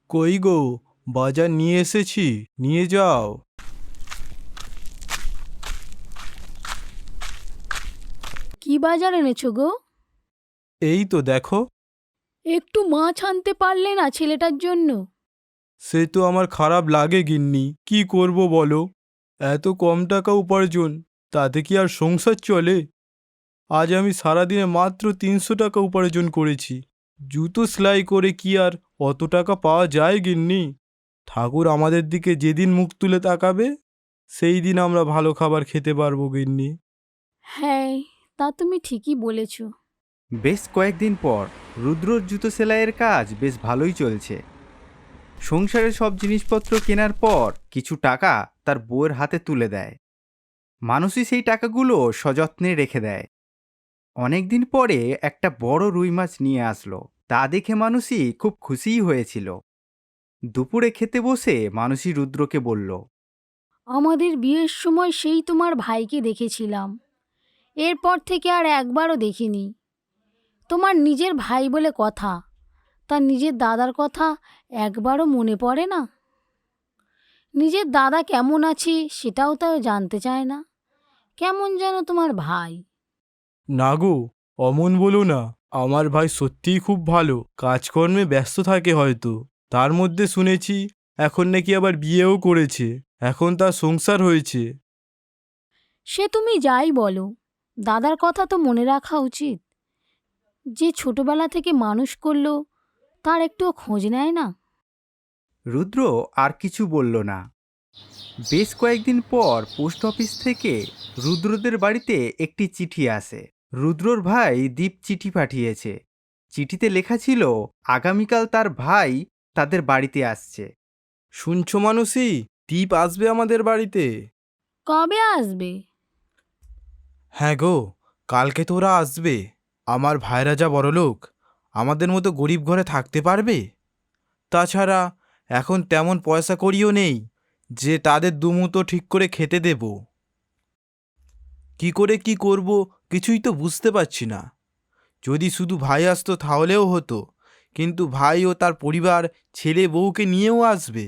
কই গো, বাজার নিয়ে এসেছি, নিয়ে যাও। কি বাজার এনেছো গো? এই তো দেখো। একটু মাছ আনতে পারলে না ছেলেটার জন্য? সে তো আমার খারাপ লাগে গিন্নি, কি করব বলো। এত কম টাকা উপার্জন, তাতে কি আর সংসার চলে? আজ আমি সারাদিনে মাত্র 300 টাকা উপার্জন করেছি। জুতো সেলাই করে কি আর অত টাকা পাওয়া যায় গিন্নি? ঠাকুর আমাদের দিকে যেদিন মুখ তুলে তাকাবে, সেই দিন আমরা ভালো খাবার খেতে পারবো গিন্নি। হ্যাঁ, তা তুমি ঠিকই বলেছ। বেশ কয়েকদিন পর রুদ্রর জুতো সেলাইয়ের কাজ বেশ ভালোই চলছে। সংসারের সব জিনিসপত্র কেনার পর কিছু টাকা তার বউয়ের হাতে তুলে দেয়। মানুষই সেই টাকাগুলো সযত্নে রেখে দেয়। অনেকদিন পরে একটা বড় রুই মাছ নিয়ে আসলো। তা দেখে মানুষই খুব খুশিই হয়েছিল। দুপুরে খেতে বসে মানুষই রুদ্রকে বলল, আমাদের বিয়ের সময় সেই তোমার ভাইকে দেখেছিলাম, এরপর থেকে আর একবারও দেখিনি। তোমার নিজের ভাই বলে কথা, তার নিজের দাদার কথা একবারও মনে পড়ে না? নিজের দাদা কেমন আছে সেটাও তাও জানতে চায় না। কেমন যেন তোমার ভাই। না গো, অমন বলো না। আমার ভাই সত্যিই খুব ভালো, কাজকর্মে ব্যস্ত থাকে হয়তো। তার মধ্যে শুনেছি এখন নাকি আবার বিয়েও করেছে, এখন তার সংসার হয়েছে। সে তুমি যাই বলো, দাদার কথা তো মনে রাখা উচিত। যে ছোটবেলা থেকে মানুষ করলো, তার একটুও খোঁজ নেয় না। রুদ্র আর কিছু বলল না। বেশ কয়েকদিন পর পোস্ট অফিস থেকে রুদ্রদের বাড়িতে একটি চিঠি আসে। রুদ্রর ভাই দীপ চিঠি পাঠিয়েছে। চিঠিতে লেখা ছিল আগামীকাল তার ভাই তাদের বাড়িতে আসছে। শুনছো মানুষই, দীপ আসবে আমাদের বাড়িতে। কবে আসবে? হ্যাঁ গো, কালকে তো ওরা আসবে। আমার ভাইরা যা বড়লোক, আমাদের মতো গরিব ঘরে থাকতে পারবে? তাছাড়া এখন তেমন পয়সা কড়িও নেই যে তাদের দুমুঠো ঠিক করে খেতে দেব। কি করে কি করব কিছুই তো বুঝতে পারছি না। যদি শুধু ভাই আসতো তাহলেও হতো, কিন্তু ভাই ও তার পরিবার ছেলে বউকে নিয়েও আসবে।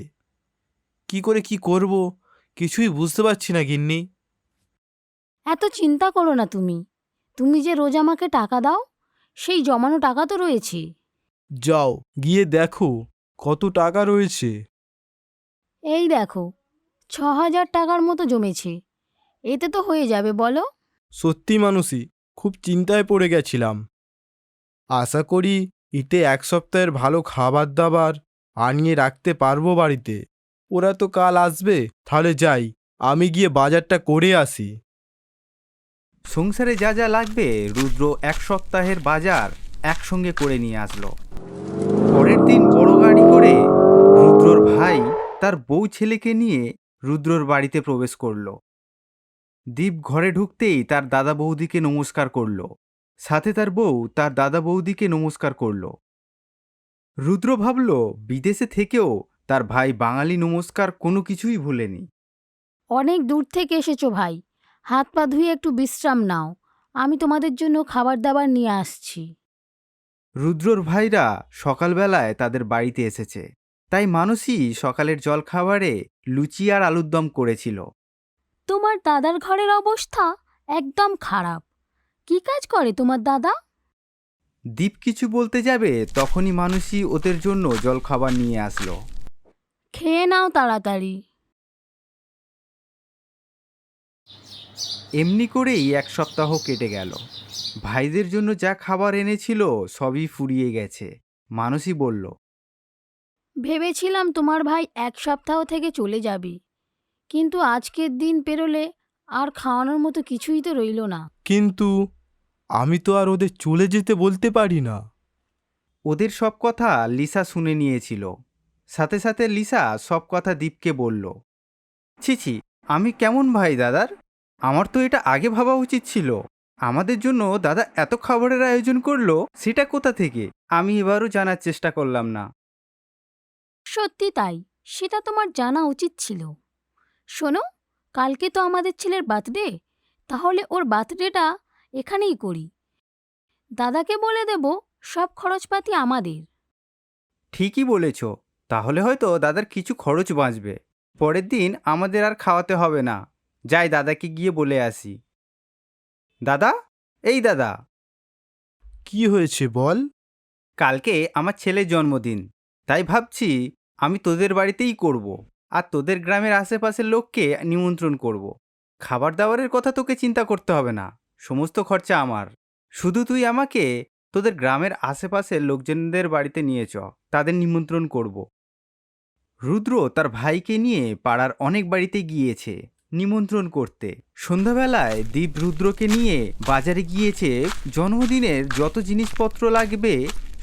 কি করে কি করব কিছুই বুঝতে পারছি না গিন্নি। এত চিন্তা করো না তুমি। তুমি যে রোজ আমাকে টাকা দাও, সেই জমানো টাকা তো রয়েছে। যাও গিয়ে দেখো কত টাকা রয়েছে। এই দেখো, 6,000 টাকার মতো জমেছে। এতে তো হয়ে যাবে বলো? সত্যি মানুষই খুব চিন্তায় পড়ে গেছিলাম। আশা করি এতে এক সপ্তাহের ভালো খাবার দাবার আনিয়ে রাখতে পারবো বাড়িতে। ওরা তো কাল আসবে, তাহলে যাই, আমি গিয়ে বাজারটা করে আসি। সংসারে যা যা লাগবে রুদ্র এক সপ্তাহের বাজার একসঙ্গে করে নিয়ে আসলো। পরের দিন বড় গাড়ি করে রুদ্রর ভাই তার বউ ছেলেকে নিয়ে রুদ্রর বাড়িতে প্রবেশ করলো। দীপ ঘরে ঢুকতেই তার দাদা বৌদিকে নমস্কার করলো। সাথে তার বউ তার দাদা বৌদিকে নমস্কার করলো। রুদ্র ভাবল বিদেশে থেকেও তার ভাই বাঙালি নমস্কার কোনো কিছুই ভুলেনি। অনেক দূর থেকে এসেছো ভাই, হাত পা ধুয়ে একটু বিশ্রাম নাও। আমি তোমাদের জন্য খাবার দাবার নিয়ে আসছি। রুদ্রর ভাইরা সকালবেলায় তাদের বাড়িতে এসেছে, তাই মানুষই সকালের জলখাবারে লুচি আর আলুর দম করেছিল। তোমার দাদার ঘরের অবস্থা একদম খারাপ। কি কাজ করে তোমার দাদা? দীপ কিছু বলতে যাবে তখনই মানুষই ওদের জন্য জলখাবার নিয়ে আসলো। খেয়ে নাও তাড়াতাড়ি। এমনি করেই এক সপ্তাহ কেটে গেল। ভাইদের জন্য যা খাবার এনেছিল সবই ফুরিয়ে গেছে। মানুষই বলল, ভেবেছিলাম তোমার ভাই 1 সপ্তাহ থেকে চলে যাবে, কিন্তু আজকের দিন পেরোলে আর খাওয়ানোর মতো কিছুই তো রইল না। কিন্তু আমি তো আর ওদের চলে যেতে বলতে পারি না। ওদের সব কথা লিসা শুনে নিয়েছিল। সাথে সাথে লিসা সব কথা দীপকে বলল। ছি ছি, আমি কেমন ভাই দাদার? আমার তো এটা আগে ভাবা উচিত ছিল। আমাদের জন্য দাদা এত খাবারের আয়োজন করলো, সেটা কোথা থেকে আমি এবারও জানার চেষ্টা করলাম না। সত্যি তাই, সেটা তোমার জানা উচিত ছিল। শোনো, কালকে তো আমাদের ছেলের বার্থডে, তাহলে ওর বার্থডেটা এখানেই করি। দাদাকে বলে দেব সব খরচপাতি আমাদের। ঠিকই বলেছ, তাহলে হয়তো দাদার কিছু খরচ বাঁচবে। পরের দিন আমাদের আর খাওয়াতে হবে না। যাই দাদাকে গিয়ে বলে আসি। দাদা, এই দাদা, কি হয়েছে বল। কালকে আমার ছেলের জন্মদিন, তাই ভাবছি আমি তোদের বাড়িতেই করব। আর তোদের গ্রামের আশেপাশের লোককে নিমন্ত্রণ করব। খাবার দাবারের কথা তোকে চিন্তা করতে হবে না, সমস্ত খরচা আমার। শুধু তুই আমাকে তোদের গ্রামের আশেপাশের লোকজনদের বাড়িতে নিয়ে চ, তাদের নিমন্ত্রণ করব। রুদ্র তার ভাইকে নিয়ে পাড়ার অনেক বাড়িতে গিয়েছে নিমন্ত্রণ করতে। সন্ধ্যাবেলায় দীপ রুদ্রকে নিয়ে বাজারে গিয়েছে জন্মদিনের যত জিনিসপত্র লাগবে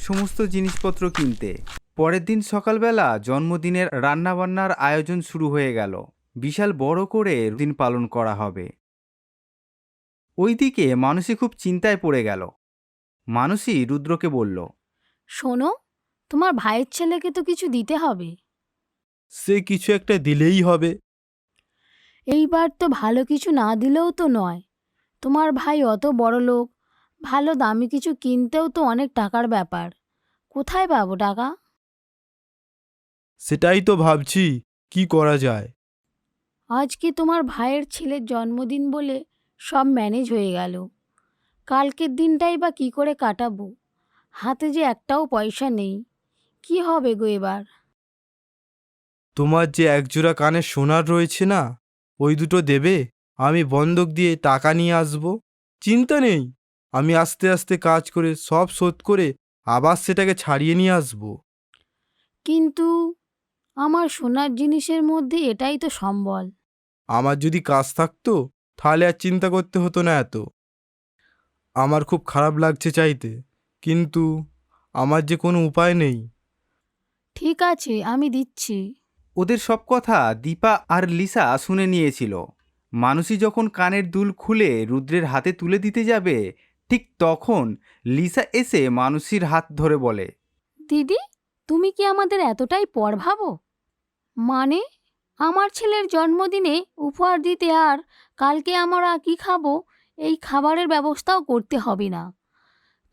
সমস্ত জিনিসপত্র কিনতে। পরের দিন সকালবেলা জন্মদিনের রান্নাবান্নার আয়োজন শুরু হয়ে গেল। বিশাল বড় করে দিন পালন করা হবে। ওইদিকে মানসী খুব চিন্তায় পড়ে গেল। মানসী রুদ্রকে বলল, শোনো, তোমার ভাইয়ের ছেলেকে তো কিছু দিতে হবে। সে কিছু একটা দিলেই হবে। এইবার তো ভালো কিছু না দিলেও তো নয়। তোমার ভাই অত বড় লোক, ভালো দামি কিছু কিনতেও তো অনেক টাকার ব্যাপার। কোথায় পাবো টাকা? সেটাই তো ভাবছি কি করা যায়। আজকে তোমার ভাইয়ের ছেলের জন্মদিন বলে সব ম্যানেজ হয়ে গেল। কালকের দিনটাই বা কী করে কাটাবো? হাতে যে একটাও পয়সা নেই। কি হবে গো এবার? তোমার যে একজোড়া কানের সোনার রয়েছে না, ওই দুটো দেবে। আমি বন্ধক দিয়ে টাকা নিয়ে আসব। চিন্তা নেই, আমি আস্তে আস্তে কাজ করে সব শোধ করে আবার সেটাকে ছাড়িয়ে নিয়ে আসব। কিন্তু আমার সোনার জিনিসের মধ্যে এটাই তো সম্বল। আমার যদি কাজ থাকতো তাহলে আর চিন্তা করতে হতো না এত। আমার খুব খারাপ লাগছে চাইতে, কিন্তু আমার যে কোনো উপায় নেই। ঠিক আছে, আমি দিচ্ছি। ওদের সব কথা দীপা আর লিসা শুনে নিয়েছিল। মানসী যখন কানের দুল খুলে রুদ্রের হাতে তুলে দিতে যাবে, ঠিক তখন লিসা এসে মানসীর হাত ধরে বলে, দিদি, তুমি কি আমাদের এতটাই পর ভাবো? মানে, আমার ছেলের জন্মদিনে উপহার দিতে আর কালকে আমরা কি খাবো এই খাবারের ব্যবস্থাও করতে হবে না।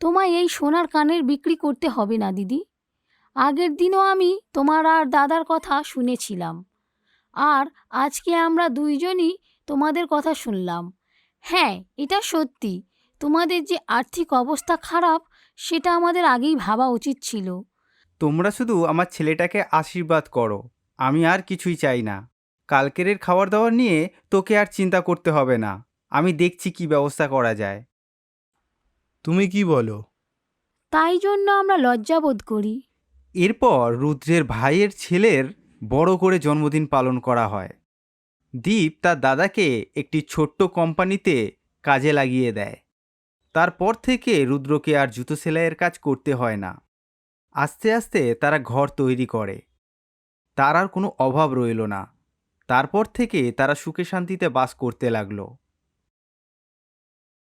তোমায় এই সোনার কানের বিক্রি করতে হবে না দিদি। আগের দিনও আমি তোমার আর দাদার কথা শুনেছিলাম, আর আজকে আমরা দুইজনই তোমাদের কথা শুনলাম। হ্যাঁ, এটা সত্যি, তোমাদের যে আর্থিক অবস্থা খারাপ সেটা আমাদের আগেই ভাবা উচিত ছিল। তোমরা শুধু আমার ছেলেটাকে আশীর্বাদ করো, আমি আর কিছুই চাই না। কালকের খাবার দাবার নিয়ে তোকে আর চিন্তা করতে হবে না, আমি দেখছি কি ব্যবস্থা করা যায়। তুমি কি বলো? তাই জন্য আমরা লজ্জাবোধ করি। এরপর রুদ্রের ভাইয়ের ছেলের বড় করে জন্মদিন পালন করা হয়। দীপ তার দাদাকে একটি ছোট্ট কোম্পানিতে কাজে লাগিয়ে দেয়। তারপর থেকে রুদ্রকে আর জুতো সেলাইয়ের কাজ করতে হয় না। আস্তে আস্তে তারা ঘর তৈরি করে। তার আর কোনো অভাব রইল না। তারপর থেকে তারা সুখে শান্তিতে বাস করতে লাগলো।